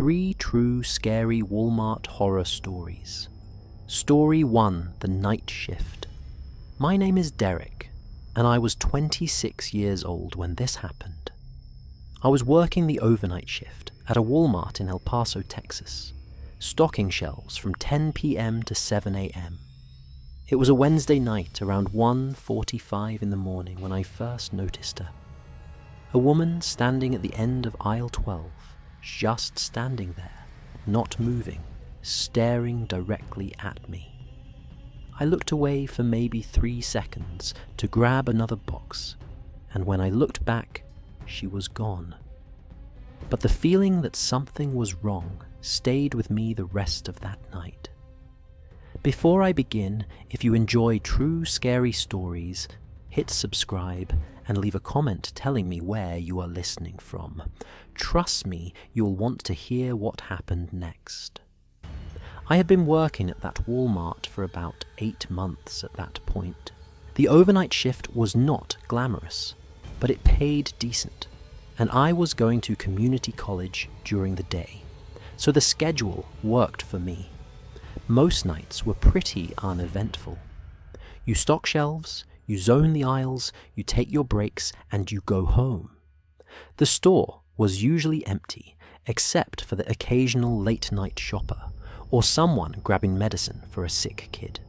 3 true scary Walmart horror stories. Story 1, The Night Shift. My name is Derek, and I was 26 years old when this happened. I was working the overnight shift at a Walmart in El Paso, Texas, stocking shelves from 10 p.m. to 7 a.m. It was a Wednesday night around 1:45 in the morning when I first noticed her. A woman standing at the end of aisle 12, just standing there, not moving, staring directly at me. I looked away for maybe 3 seconds to grab another box, and when I looked back, she was gone. But the feeling that something was wrong stayed with me the rest of that night. Before I begin, if you enjoy true scary stories, hit subscribe and leave a comment telling me where you are listening from. Trust me, you'll want to hear what happened next. I had been working at that Walmart for about 8 months at that point. The overnight shift was not glamorous, but it paid decent, and I was going to community college during the day, so the schedule worked for me. Most nights were pretty uneventful. You stock shelves, you zone the aisles, you take your breaks, and you go home. The store was usually empty, except for the occasional late-night shopper, or someone grabbing medicine for a sick kid.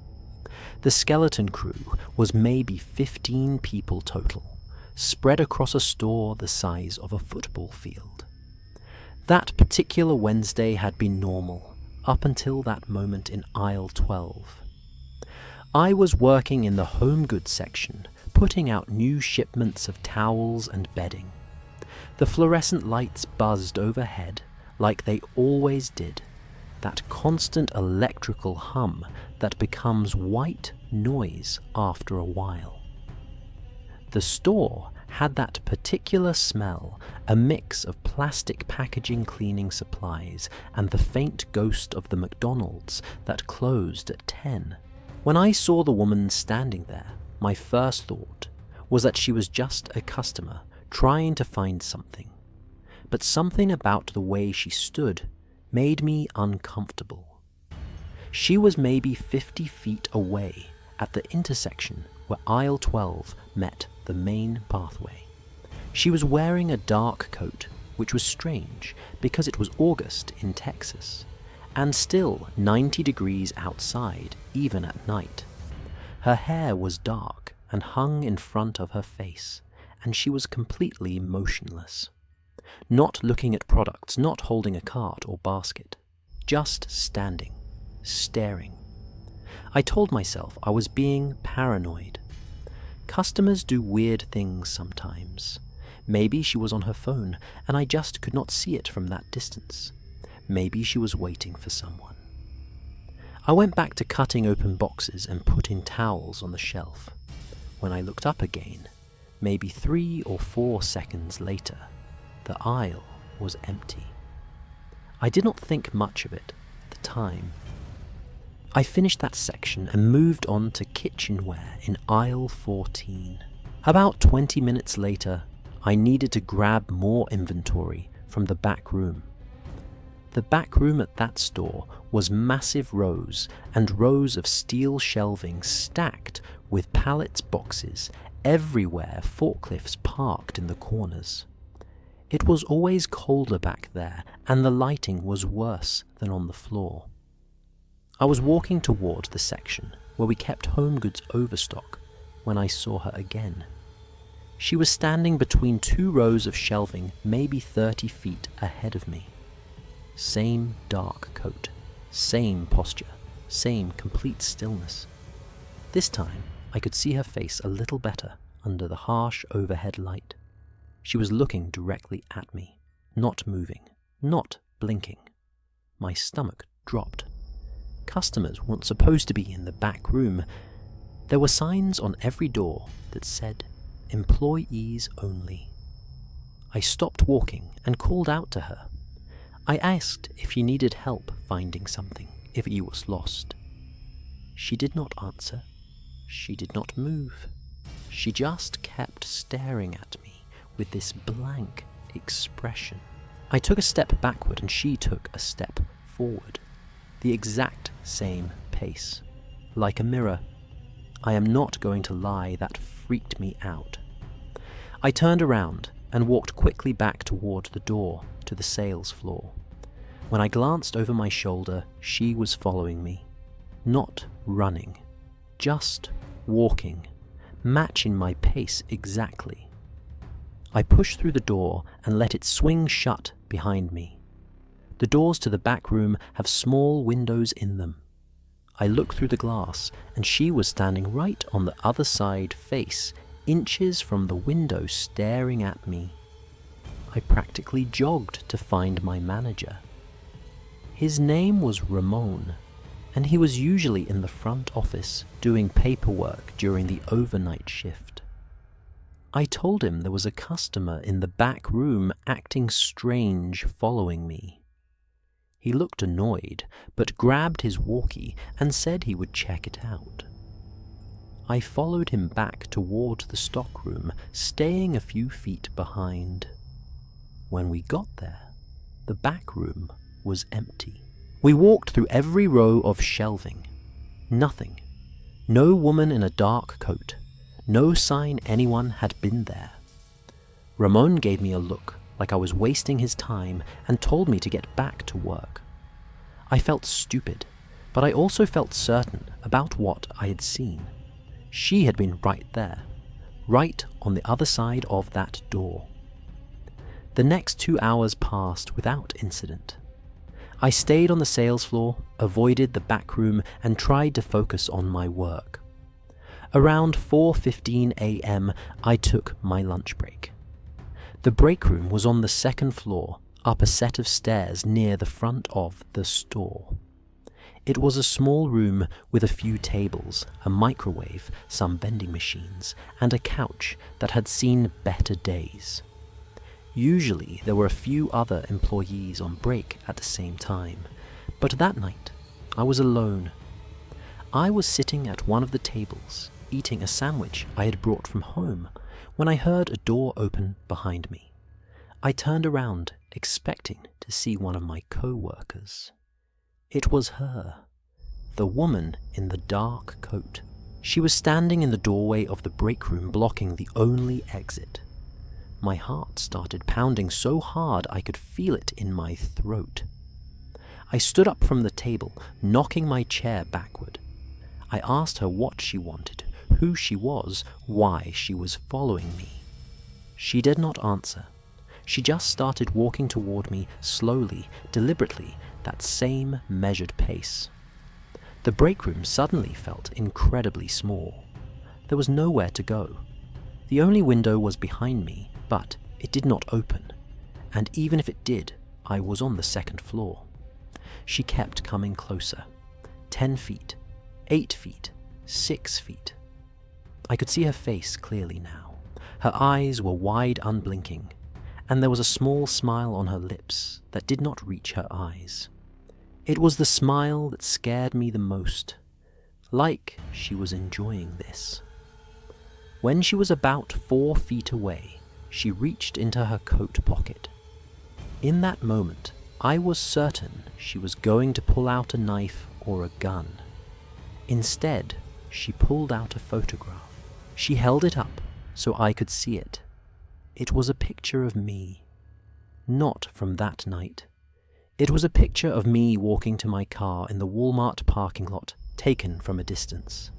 The skeleton crew was maybe 15 people total, spread across a store the size of a football field. That particular Wednesday had been normal, up until that moment in aisle 12. I was working in the home goods section, putting out new shipments of towels and bedding. The fluorescent lights buzzed overhead like they always did, that constant electrical hum that becomes white noise after a while. The store had that particular smell, a mix of plastic packaging cleaning supplies and the faint ghost of the McDonald's that closed at 10. When I saw the woman standing there, my first thought was that she was just a customer trying to find something. But something about the way she stood made me uncomfortable. She was maybe 50 feet away at the intersection where aisle 12 met the main pathway. She was wearing a dark coat, which was strange because it was August in Texas, and still 90 degrees outside even at night. Her hair was dark and hung in front of her face, and she was completely motionless. Not looking at products, not holding a cart or basket, just standing, staring. I told myself I was being paranoid. Customers do weird things sometimes. Maybe she was on her phone and I just could not see it from that distance. Maybe she was waiting for someone. I went back to cutting open boxes and putting towels on the shelf. When I looked up again, maybe 3 or 4 seconds later, the aisle was empty. I did not think much of it at the time. I finished that section and moved on to kitchenware in aisle 14. About 20 minutes later, I needed to grab more inventory from the back room. The back room at that store was massive rows and rows of steel shelving stacked with pallets boxes, everywhere forklifts parked in the corners. It was always colder back there, and the lighting was worse than on the floor. I was walking toward the section where we kept home goods overstock when I saw her again. She was standing between 2 rows of shelving, maybe 30 feet ahead of me. Same dark coat, same posture, same complete stillness. This time, I could see her face a little better under the harsh overhead light. She was looking directly at me, not moving, not blinking. My stomach dropped. Customers weren't supposed to be in the back room. There were signs on every door that said, "Employees only." I stopped walking and called out to her. I asked if she needed help finding something, if it was lost. She did not answer. She did not move. She just kept staring at me with this blank expression. I took a step backward and she took a step forward. The exact same pace. Like a mirror. I am not going to lie, that freaked me out. I turned around and walked quickly back toward the door to the sales floor. When I glanced over my shoulder, she was following me. Not running, just walking, matching my pace exactly. I pushed through the door and let it swing shut behind me. The doors to the back room have small windows in them. I looked through the glass, and she was standing right on the other side face, inches from the window, staring at me. I practically jogged to find my manager. His name was Ramon, and he was usually in the front office doing paperwork during the overnight shift. I told him there was a customer in the back room acting strange, following me. He looked annoyed, but grabbed his walkie and said he would check it out. I followed him back toward the stockroom, staying a few feet behind. When we got there, the back room was empty. We walked through every row of shelving. Nothing. No woman in a dark coat. No sign anyone had been there. Ramon gave me a look, like I was wasting his time, and told me to get back to work. I felt stupid, but I also felt certain about what I had seen. She had been right there, right on the other side of that door. The next 2 hours passed without incident. I stayed on the sales floor, avoided the back room, and tried to focus on my work. Around 4:15 a.m., I took my lunch break. The break room was on the second floor, up a set of stairs near the front of the store. It was a small room with a few tables, a microwave, some vending machines, and a couch that had seen better days. Usually there were a few other employees on break at the same time, but that night I was alone. I was sitting at one of the tables, eating a sandwich I had brought from home, when I heard a door open behind me. I turned around, expecting to see one of my co-workers. It was her, the woman in the dark coat. She was standing in the doorway of the break room, blocking the only exit. My heart started pounding so hard I could feel it in my throat. I stood up from the table, knocking my chair backward. I asked her what she wanted, who she was, why she was following me. She did not answer. She just started walking toward me slowly, deliberately, that same measured pace. The break room suddenly felt incredibly small. There was nowhere to go. The only window was behind me, but it did not open, and even if it did, I was on the second floor. She kept coming closer. 10 feet, 8 feet, 6 feet. I could see her face clearly now. Her eyes were wide, unblinking, and there was a small smile on her lips that did not reach her eyes. It was the smile that scared me the most, like she was enjoying this. When she was about 4 feet away, she reached into her coat pocket. In that moment, I was certain she was going to pull out a knife or a gun. Instead, she pulled out a photograph. She held it up so I could see it. It was a picture of me. Not from that night. It was a picture of me walking to my car in the Walmart parking lot, taken from a distance.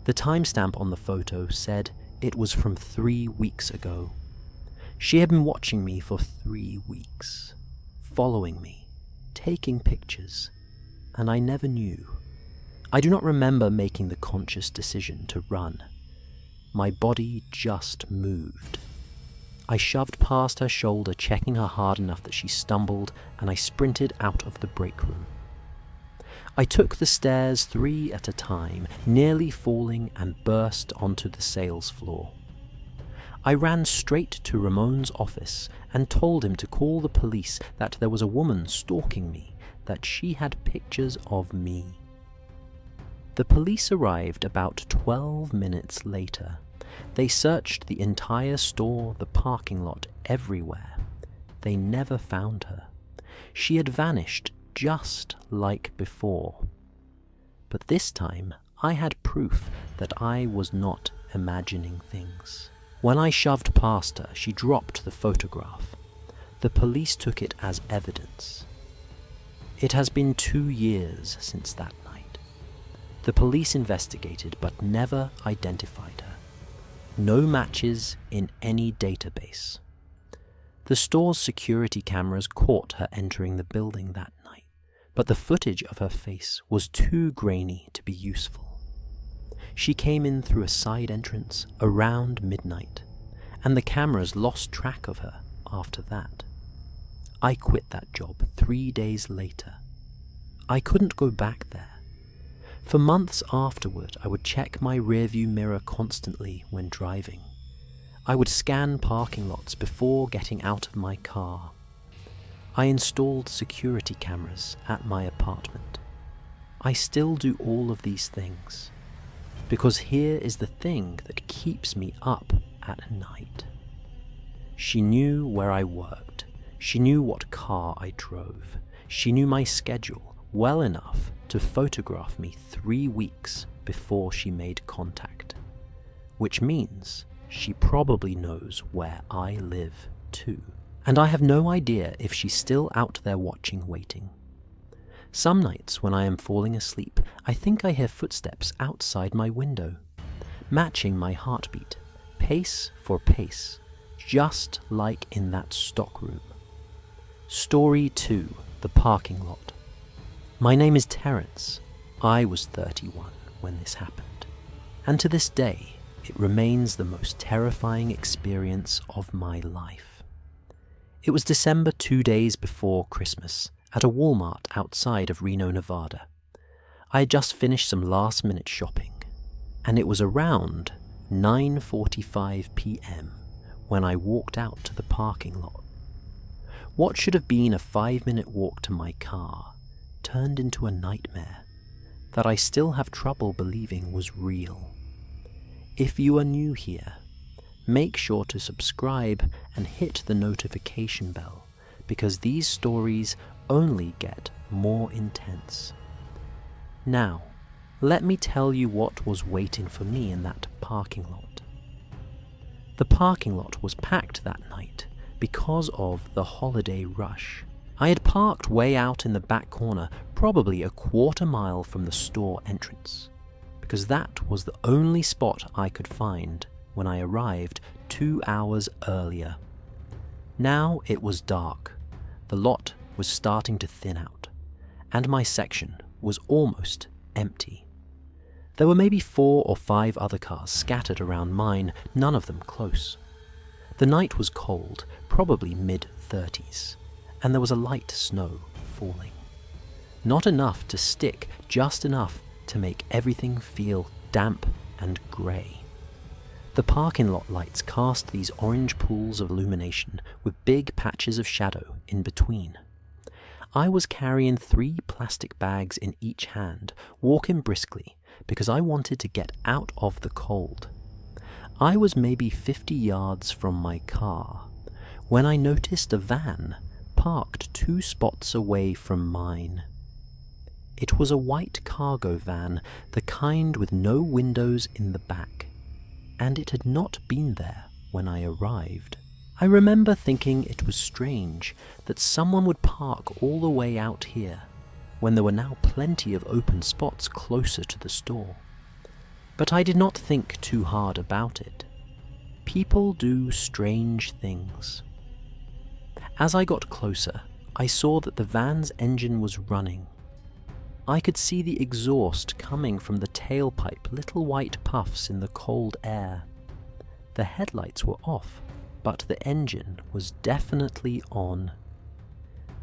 The timestamp on the photo said it was from 3 weeks ago. She had been watching me for 3 weeks, following me, taking pictures, and I never knew. I do not remember making the conscious decision to run. My body just moved. I shoved past her shoulder, checking her hard enough that she stumbled, and I sprinted out of the break room. I took the stairs 3 at a time, nearly falling, and burst onto the sales floor. I ran straight to Ramon's office and told him to call the police, that there was a woman stalking me, that she had pictures of me. The police arrived about 12 minutes later. They searched the entire store, the parking lot, everywhere. they never found her. She had vanished just like before. But this time, I had proof that I was not imagining things. When I shoved past her, she dropped the photograph. The police took it as evidence. It has been 2 years since that night. The police investigated but never identified her. No matches in any database. The store's security cameras caught her entering the building that night, but the footage of her face was too grainy to be useful. She came in through a side entrance around midnight, and the cameras lost track of her after that. I quit that job 3 days later. I couldn't go back there. For months afterward, I would check my rearview mirror constantly when driving. I would scan parking lots before getting out of my car. I installed security cameras at my apartment. I still do all of these things, because here is the thing that keeps me up at night. She knew where I worked. She knew what car I drove. She knew my schedule well enough to photograph me 3 weeks before she made contact, which means she probably knows where I live too. And I have no idea if she's still out there watching, waiting. Some nights when I am falling asleep, I think I hear footsteps outside my window, matching my heartbeat, pace for pace, just like in that stockroom. Story 2, the parking lot. My name is Terence. I was 31 when this happened, and to this day, it remains the most terrifying experience of my life. It was December 2 days before Christmas at a Walmart outside of Reno, Nevada. I had just finished some last-minute shopping, and it was around 9:45 p.m. when I walked out to the parking lot. What should have been a 5-minute walk to my car turned into a nightmare that I still have trouble believing was real. If you are new here, make sure to subscribe and hit the notification bell, because these stories only get more intense. Now, let me tell you what was waiting for me in that parking lot. The parking lot was packed that night because of the holiday rush. I had parked way out in the back corner, probably a 1/4 mile from the store entrance, because that was the only spot I could find when I arrived 2 hours earlier. Now it was dark, the lot was starting to thin out, and my section was almost empty. There were maybe 4 or 5 other cars scattered around mine, none of them close. The night was cold, probably mid-30s, and there was a light snow falling. Not enough to stick, just enough to make everything feel damp and grey. The parking lot lights cast these orange pools of illumination with big patches of shadow in between. I was carrying 3 plastic bags in each hand, walking briskly because I wanted to get out of the cold. I was maybe 50 yards from my car when I noticed a van parked 2 spots away from mine. It was a white cargo van, the kind with no windows in the back, and it had not been there when I arrived. I remember thinking it was strange that someone would park all the way out here when there were now plenty of open spots closer to the store. But I did not think too hard about it. People do strange things. As I got closer, I saw that the van's engine was running. I could see the exhaust coming from the tailpipe, little white puffs in the cold air. The headlights were off, but the engine was definitely on.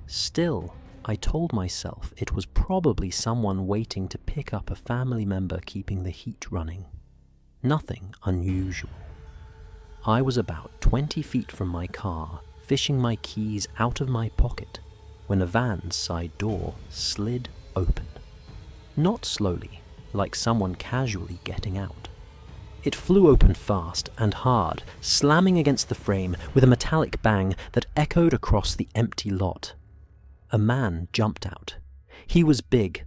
Still, I told myself it was probably someone waiting to pick up a family member keeping the heat running. Nothing unusual. I was about 20 feet from my car, fishing my keys out of my pocket, when a van's side door slid open. Not slowly, like someone casually getting out, It flew open fast and hard, slamming against the frame with a metallic bang that echoed across the empty lot. A man jumped out. He was big,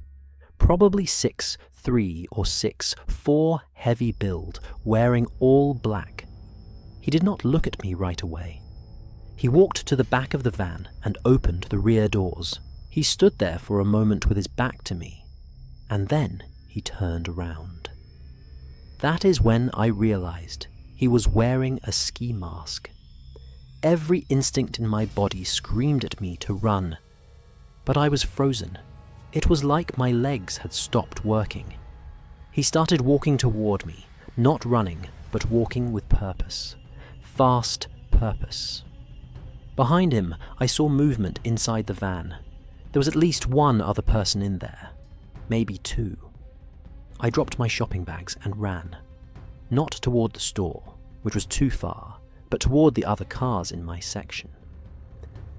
probably 6'3" or 6'4", heavy build, wearing all black. He did not look at me right away. He walked to the back of the van and opened the rear doors. He stood there for a moment with his back to me, and then he turned around. That is when I realized he was wearing a ski mask. Every instinct in my body screamed at me to run, but I was frozen. It was like my legs had stopped working. He started walking toward me, not running, but walking with purpose. Fast purpose. Behind him, I saw movement inside the van. There was at least one other person in there, maybe two. I dropped my shopping bags and ran. Not toward the store, which was too far, but toward the other cars in my section.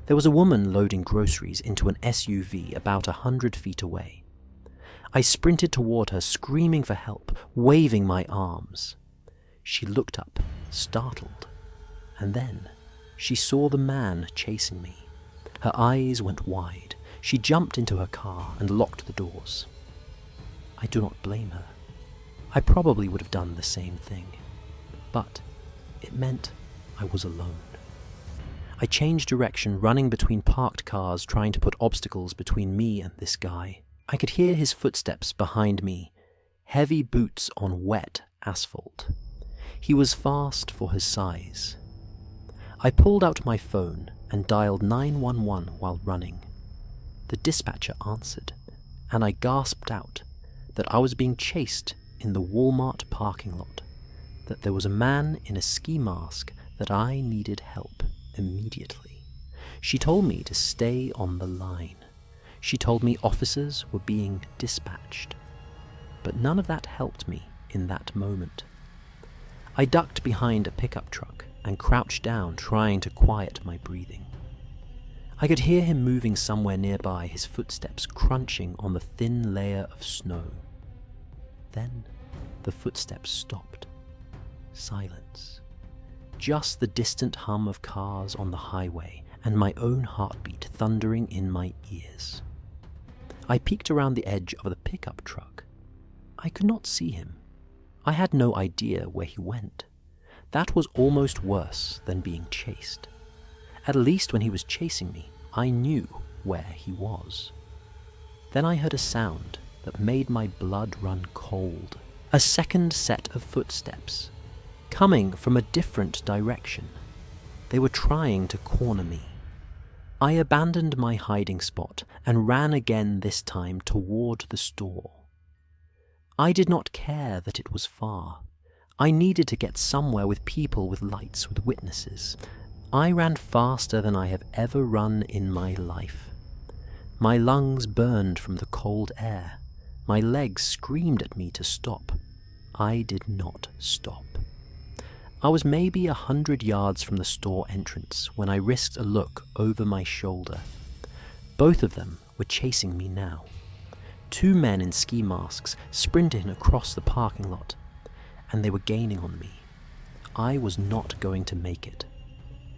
There was a woman loading groceries into an SUV about 100 feet away. I sprinted toward her, screaming for help, waving my arms. She looked up, startled, and then she saw the man chasing me. Her eyes went wide. She jumped into her car and locked the doors. I do not blame her. I probably would have done the same thing, but it meant I was alone. I changed direction, running between parked cars, trying to put obstacles between me and this guy. I could hear his footsteps behind me, heavy boots on wet asphalt. He was fast for his size. I pulled out my phone and dialed 911 while running. The dispatcher answered, and I gasped out that I was being chased in the Walmart parking lot, that there was a man in a ski mask, that I needed help immediately. She told me to stay on the line. She told me officers were being dispatched. But none of that helped me in that moment. I ducked behind a pickup truck and crouched down, trying to quiet my breathing. I could hear him moving somewhere nearby, his footsteps crunching on the thin layer of snow. Then the footsteps stopped. Silence. Just the distant hum of cars on the highway and my own heartbeat thundering in my ears. I peeked around the edge of the pickup truck. I could not see him. I had no idea where he went. That was almost worse than being chased. At least when he was chasing me, I knew where he was. Then I heard a sound that made my blood run cold. A second set of footsteps, coming from a different direction. They were trying to corner me. I abandoned my hiding spot and ran again, this time toward the store. I did not care that it was far. I needed to get somewhere with people, with lights, with witnesses. I ran faster than I have ever run in my life. My lungs burned from the cold air. My legs screamed at me to stop. I did not stop. I was maybe 100 yards from the store entrance when I risked a look over my shoulder. Both of them were chasing me now. Two men in ski masks sprinted across the parking lot, and they were gaining on me. I was not going to make it.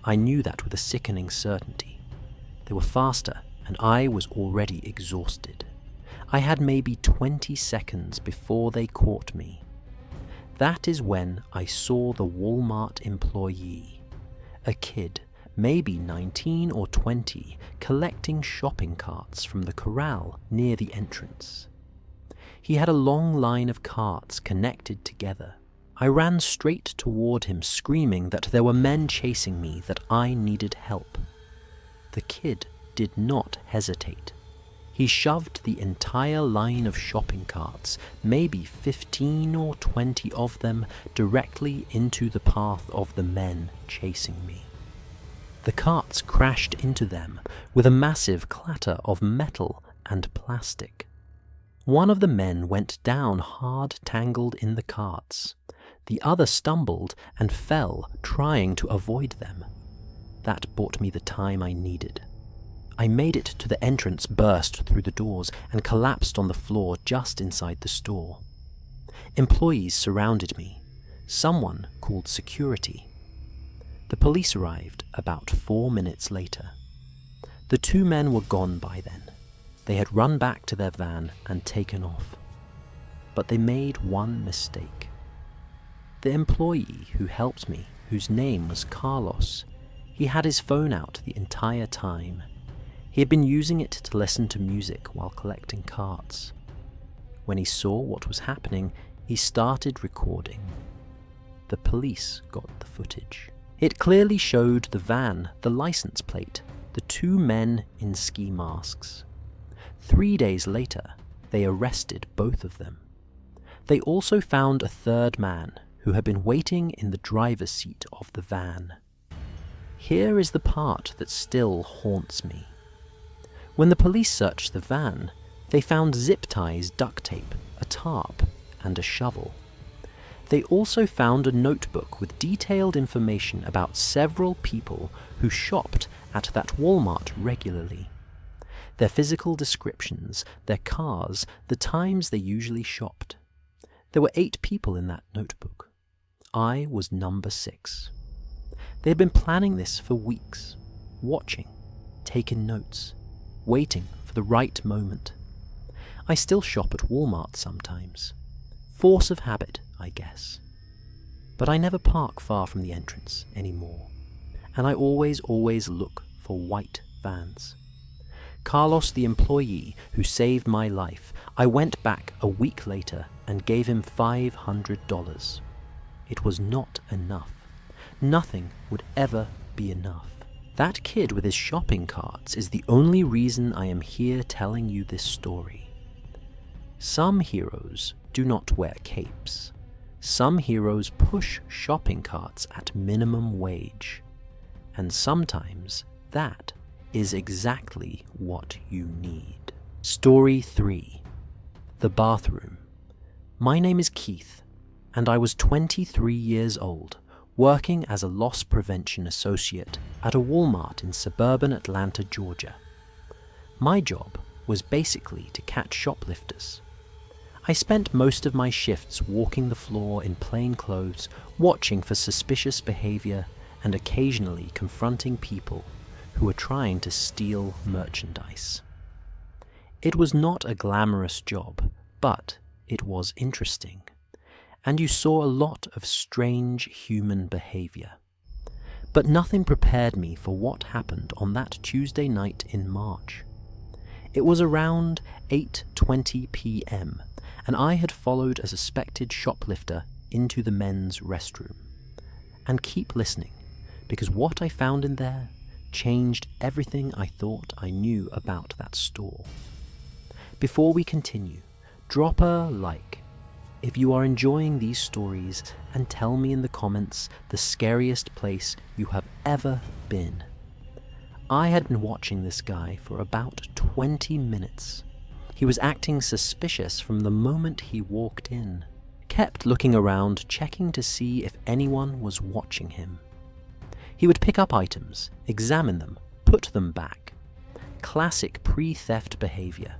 I knew that with a sickening certainty. They were faster, and I was already exhausted. I had maybe 20 seconds before they caught me. That is when I saw the Walmart employee, a kid, maybe 19 or 20, collecting shopping carts from the corral near the entrance. He had a long line of carts connected together. I ran straight toward him, screaming that there were men chasing me, that I needed help. The kid did not hesitate. He shoved the entire line of shopping carts, maybe 15 or 20 of them, directly into the path of the men chasing me. The carts crashed into them with a massive clatter of metal and plastic. One of the men went down hard, tangled in the carts. The other stumbled and fell, trying to avoid them. That bought me the time I needed. I made it to the entrance, burst through the doors, and collapsed on the floor just inside the store. Employees surrounded me. Someone called security. The police arrived about 4 minutes later. The two men were gone by then. They had run back to their van and taken off. But they made one mistake. The employee who helped me, whose name was Carlos, he had his phone out the entire time. He had been using it to listen to music while collecting carts. When he saw what was happening, he started recording. The police got the footage. It clearly showed the van, the license plate, the two men in ski masks. 3 days later, they arrested both of them. They also found a third man who had been waiting in the driver's seat of the van. Here is the part that still haunts me. When the police searched the van, they found zip ties, duct tape, a tarp, and a shovel. They also found a notebook with detailed information about several people who shopped at that Walmart regularly. Their physical descriptions, their cars, the times they usually shopped. There were 8 people in that notebook. I was number 6. They had been planning this for weeks, watching, taking notes, waiting for the right moment. I still shop at Walmart sometimes. Force of habit, I guess. But I never park far from the entrance anymore, and I always look for white vans. Carlos, the employee who saved my life, I went back a week later and gave him $500. It was not enough. Nothing would ever be enough. That kid with his shopping carts is the only reason I am here telling you this story. Some heroes do not wear capes. Some heroes push shopping carts at minimum wage. And sometimes that is exactly what you need. Story 3. The bathroom. My name is Keith, and I was 23 years old, working as a loss prevention associate at a Walmart in suburban Atlanta, Georgia. My job was basically to catch shoplifters. I spent most of my shifts walking the floor in plain clothes, watching for suspicious behavior, and occasionally confronting people who were trying to steal merchandise. It was not a glamorous job, but it was interesting, and you saw a lot of strange human behavior. But nothing prepared me for what happened on that Tuesday night in March. It was around 8:20 p.m., and I had followed a suspected shoplifter into the men's restroom. And keep listening, because what I found in there changed everything I thought I knew about that store. Before we continue, drop a like if you are enjoying these stories, and tell me in the comments the scariest place you have ever been. I had been watching this guy for about 20 minutes. He was acting suspicious from the moment he walked in. Kept looking around, checking to see if anyone was watching him. He would pick up items, examine them, put them back. Classic pre-theft behavior.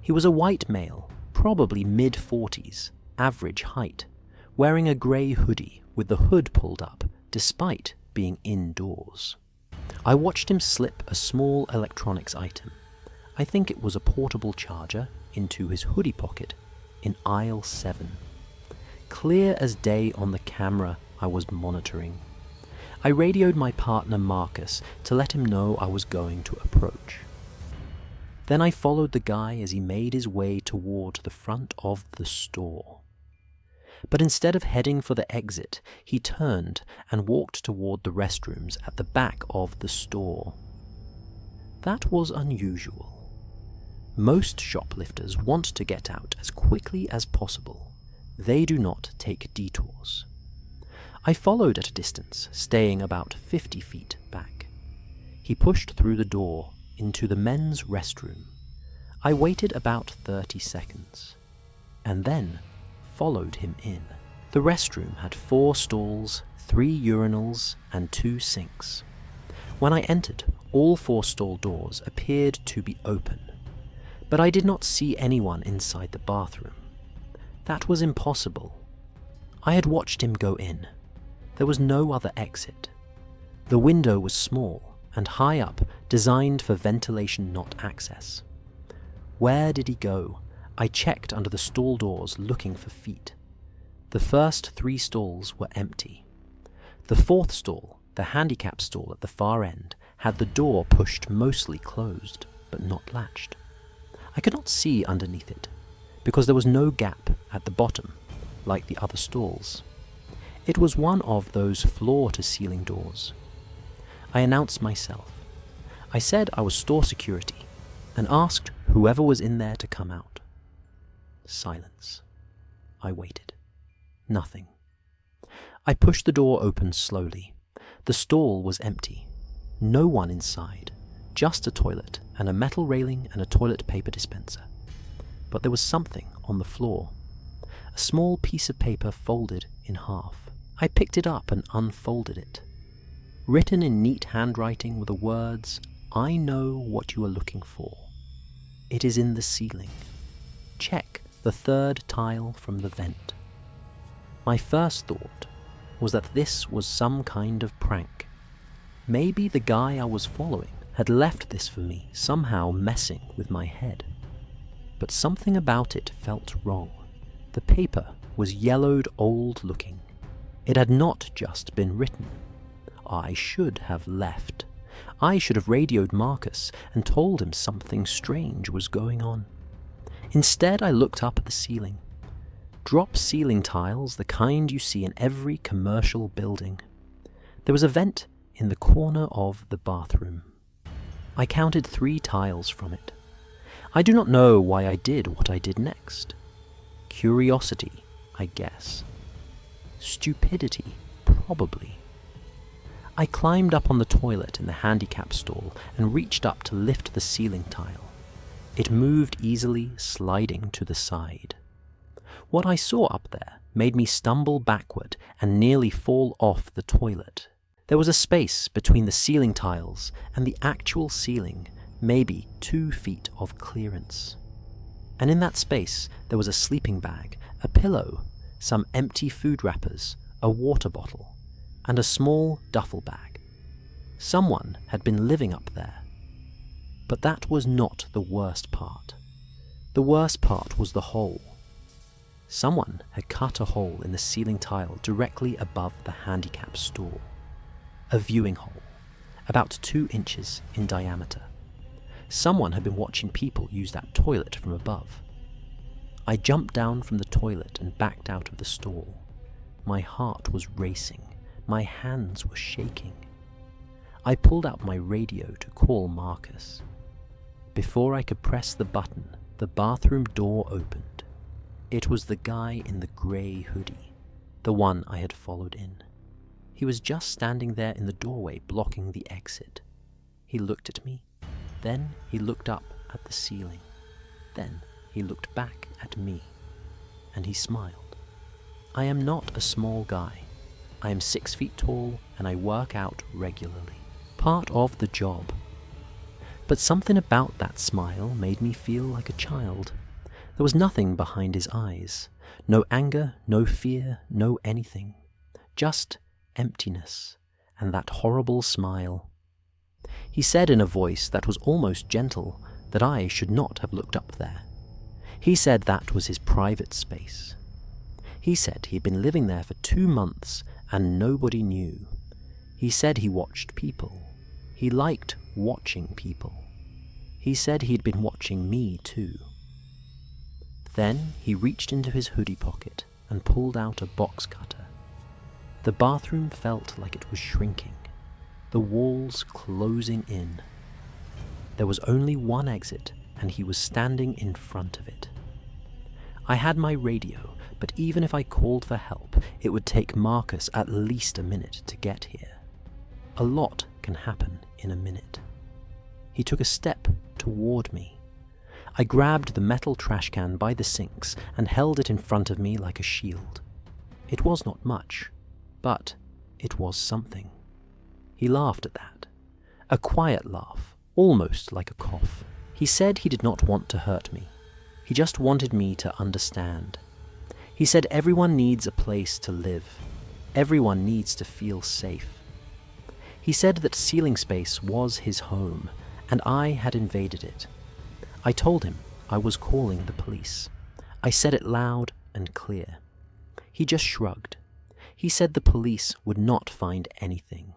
He was a white male, probably mid-40s, average height, wearing a grey hoodie with the hood pulled up, despite being indoors. I watched him slip a small electronics item, I think it was a portable charger, into his hoodie pocket in aisle 7. Clear as day on the camera I was monitoring. I radioed my partner Marcus to let him know I was going to approach. Then I followed the guy as he made his way toward the front of the store. But instead of heading for the exit, he turned and walked toward the restrooms at the back of the store. That was unusual. Most shoplifters want to get out as quickly as possible. They do not take detours. I followed at a distance, staying about 50 feet back. He pushed through the door into the men's restroom. I waited about 30 seconds, and then followed him in. The restroom had 4 stalls, 3 urinals, and 2 sinks. When I entered, all 4 stall doors appeared to be open, but I did not see anyone inside the bathroom. That was impossible. I had watched him go in. There was no other exit. The window was small and high up, designed for ventilation, not access. Where did he go? I checked under the stall doors looking for feet. The first 3 stalls were empty. The 4th stall, the handicap stall at the far end, had the door pushed mostly closed, but not latched. I could not see underneath it, because there was no gap at the bottom, like the other stalls. It was one of those floor-to-ceiling doors. I announced myself. I said I was store security, and asked whoever was in there to come out. Silence. I waited. Nothing. I pushed the door open slowly. The stall was empty. No one inside. Just a toilet and a metal railing and a toilet paper dispenser. But there was something on the floor. A small piece of paper folded in half. I picked it up and unfolded it. Written in neat handwriting were the words, "I know what you are looking for. It is in the ceiling. Check the 3rd tile from the vent." My first thought was that this was some kind of prank. Maybe the guy I was following had left this for me, somehow messing with my head. But something about it felt wrong. The paper was yellowed, old-looking. It had not just been written. I should have left. I should have radioed Marcus and told him something strange was going on. Instead, I looked up at the ceiling. Drop ceiling tiles, the kind you see in every commercial building. There was a vent in the corner of the bathroom. I counted 3 tiles from it. I do not know why I did what I did next. Curiosity, I guess. Stupidity, probably. I climbed up on the toilet in the handicap stall and reached up to lift the ceiling tile. It moved easily, sliding to the side. What I saw up there made me stumble backward and nearly fall off the toilet. There was a space between the ceiling tiles and the actual ceiling, maybe 2 feet of clearance. And in that space there was a sleeping bag, a pillow, some empty food wrappers, a water bottle, and a small duffel bag. Someone had been living up there. But that was not the worst part. The worst part was the hole. Someone had cut a hole in the ceiling tile directly above the handicap stall. A viewing hole, about 2 inches in diameter. Someone had been watching people use that toilet from above. I jumped down from the toilet and backed out of the stall. My heart was racing. My hands were shaking. I pulled out my radio to call Marcus. Before I could press the button, the bathroom door opened. It was the guy in the grey hoodie, the one I had followed in. He was just standing there in the doorway blocking the exit. He looked at me, then he looked up at the ceiling. Then he looked back at me, and he smiled. I am not a small guy. I am 6 feet tall and I work out regularly. Part of the job. But something about that smile made me feel like a child. There was nothing behind his eyes. No anger, no fear, no anything. Just emptiness and that horrible smile. He said in a voice that was almost gentle that I should not have looked up there. He said that was his private space. He said he had been living there for 2 months and nobody knew. He said he watched people. He liked watching people. He said he'd been watching me too. Then he reached into his hoodie pocket and pulled out a box cutter. The bathroom felt like it was shrinking, the walls closing in. There was only one exit, and he was standing in front of it. I had my radio, but even if I called for help, it would take Marcus at least a minute to get here. A lot can happen in a minute. He took a step toward me. I grabbed the metal trash can by the sinks and held it in front of me like a shield. It was not much, but it was something. He laughed at that. A quiet laugh, almost like a cough. He said he did not want to hurt me. He just wanted me to understand. He said everyone needs a place to live. Everyone needs to feel safe. He said that ceiling space was his home, and I had invaded it. I told him I was calling the police. I said it loud and clear. He just shrugged. He said the police would not find anything.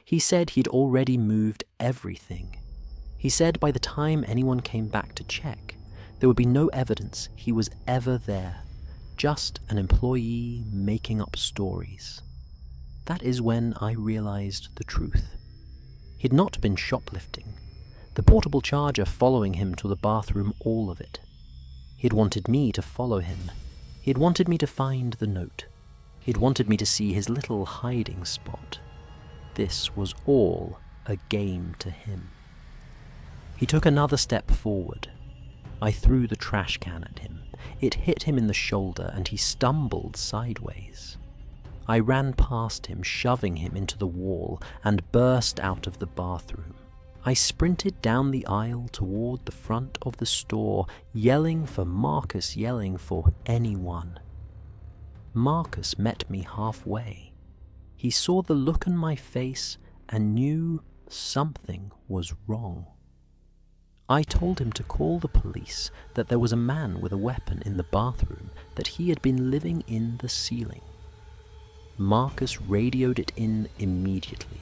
He said he'd already moved everything. He said by the time anyone came back to check, there would be no evidence he was ever there, just an employee making up stories. That is when I realized the truth. He'd not been shoplifting. The portable charger following him to the bathroom, all of it. He'd wanted me to follow him. He'd wanted me to find the note. He'd wanted me to see his little hiding spot. This was all a game to him. He took another step forward. I threw the trash can at him. It hit him in the shoulder and he stumbled sideways. I ran past him, shoving him into the wall, and burst out of the bathroom. I sprinted down the aisle toward the front of the store, yelling for Marcus, yelling for anyone. Marcus met me halfway. He saw the look on my face and knew something was wrong. I told him to call the police, that there was a man with a weapon in the bathroom, that he had been living in the ceiling. Marcus radioed it in immediately.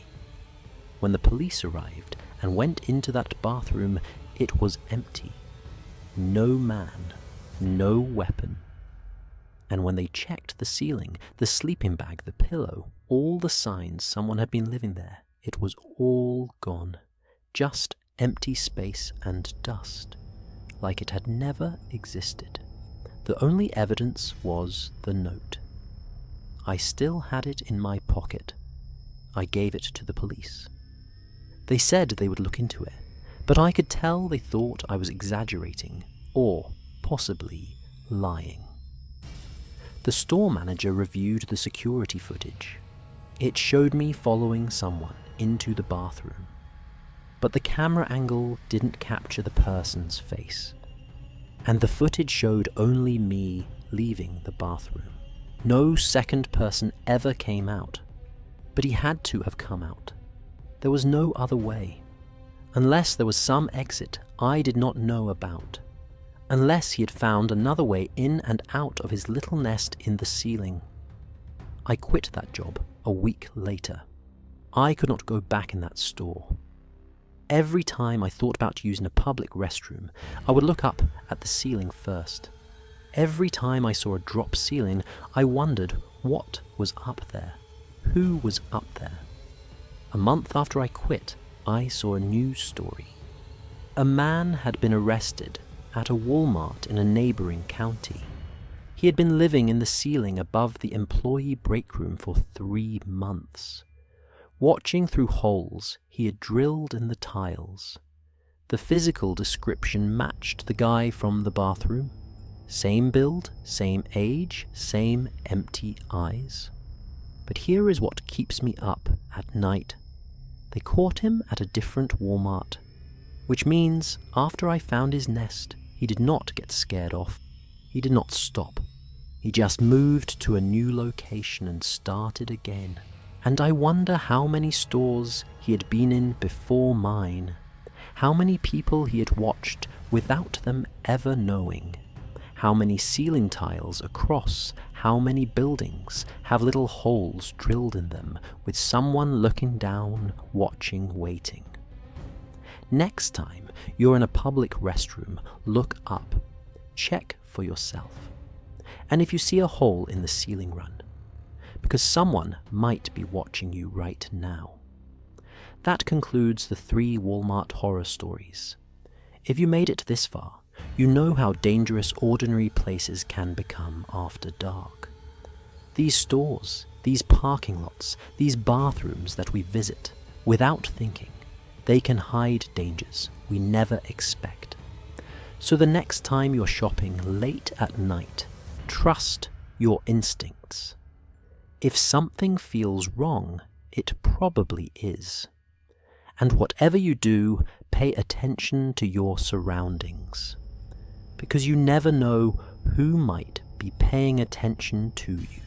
When the police arrived and went into that bathroom, it was empty. No man, no weapon. And when they checked the ceiling, the sleeping bag, the pillow, all the signs someone had been living there, it was all gone. Just empty space and dust, like it had never existed. The only evidence was the note. I still had it in my pocket. I gave it to the police. They said they would look into it, but I could tell they thought I was exaggerating, or possibly lying. The store manager reviewed the security footage. It showed me following someone into the bathroom, but the camera angle didn't capture the person's face, and the footage showed only me leaving the bathroom. No second person ever came out, but he had to have come out. There was no other way, unless there was some exit I did not know about, unless he had found another way in and out of his little nest in the ceiling. I quit that job a week later. I could not go back in that store. Every time I thought about using a public restroom, I would look up at the ceiling first. Every time I saw a drop ceiling, I wondered what was up there. Who was up there? A month after I quit, I saw a news story. A man had been arrested at a Walmart in a neighboring county. He had been living in the ceiling above the employee break room for 3 months. Watching through holes he had drilled in the tiles. The physical description matched the guy from the bathroom. Same build, same age, same empty eyes. But here is what keeps me up at night. They caught him at a different Walmart, which means after I found his nest, he did not get scared off. He did not stop. He just moved to a new location and started again. And I wonder how many stores he had been in before mine, how many people he had watched without them ever knowing, how many ceiling tiles across how many buildings have little holes drilled in them with someone looking down, watching, waiting. Next time you're in a public restroom, look up, check for yourself. And if you see a hole in the ceiling, run, because someone might be watching you right now. That concludes the 3 Walmart horror stories. If you made it this far, you know how dangerous ordinary places can become after dark. These stores, these parking lots, these bathrooms that we visit without thinking, they can hide dangers we never expect. So the next time you're shopping late at night, trust your instincts. If something feels wrong, it probably is. And whatever you do, pay attention to your surroundings, because you never know who might be paying attention to you.